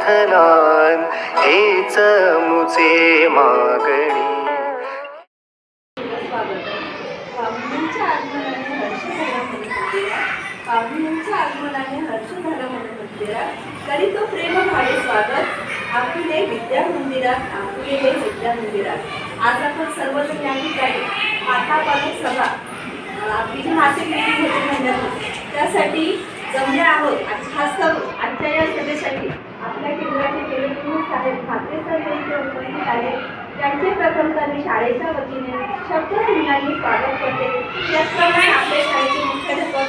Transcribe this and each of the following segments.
विठ्ठलान हेच मुचे मागणी। पाहुण्यांच्या आगमनाने हर्ष झाला म्हणून मंदिरात, तरी तो प्रेम भावे स्वागत आपुले विद्या मंदिरात, आपुले हे विद्या मंदिरात। आज आपण सर्वजण या ठिकाणी माता पालक सभा आपली जी मासिक मीटिंग होती महिन्यातून, त्यासाठी जमले आहोत। खास करून आजच्या या सभेसाठी आपल्या केंद्राचे केंद्रप्रमुख साहेब ठाकरे सर हे इथे उपस्थित आहेत। त्यांचे प्रथमतः मी शाळेच्या वतीने शब्दसिंगांनी स्वागत करते। त्याचप्रमाणे आपल्या शाळेचे मुख्याध्यापक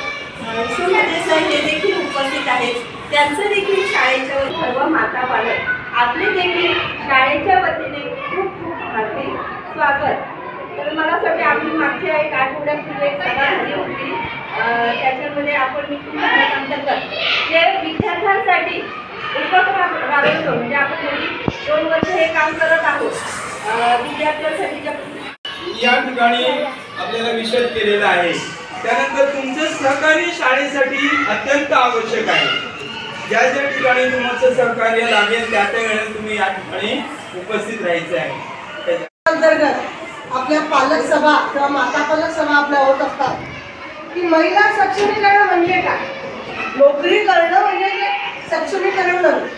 विश्वनाथ सर हे देखील उपस्थित आहेत। त्यांचं देखील शाळेच्या सर्व माता पालक आपले देखील शाळेच्या वतीने खूप खूप हार्दिक स्वागत। तर मला असं वाटते आपली मागच्या एक आठवड्यापूर्वी एक सभा झाली होती, त्याच्यामध्ये आपण अंतर्गत जे विद्यार्थ्यांसाठी उपक्रम राबवतो, म्हणजे आपण 2 वर्ष हे काम करत आहोत विद्यार्थ्यांसाठी। या ठिकाणी आपल्याला विषद केलेला आहे। त्यानंतर तुमचं सहकार्य शाळेसाठी अत्यंत आवश्यक आहे। ज्या ज्या ठिकाणी तुमचं सहकार्य लागेल त्या त्या वेळेला तुम्ही या ठिकाणी उपस्थित राहायचं आहे। अंतर्गत आपल्या पालक सभा किंवा माता पालक सभा आपल्या होत असतात की महिला सक्षमीकरण म्हणजे काय, नोकरी करणं म्हणजे सक्षमीकरण नव्हे,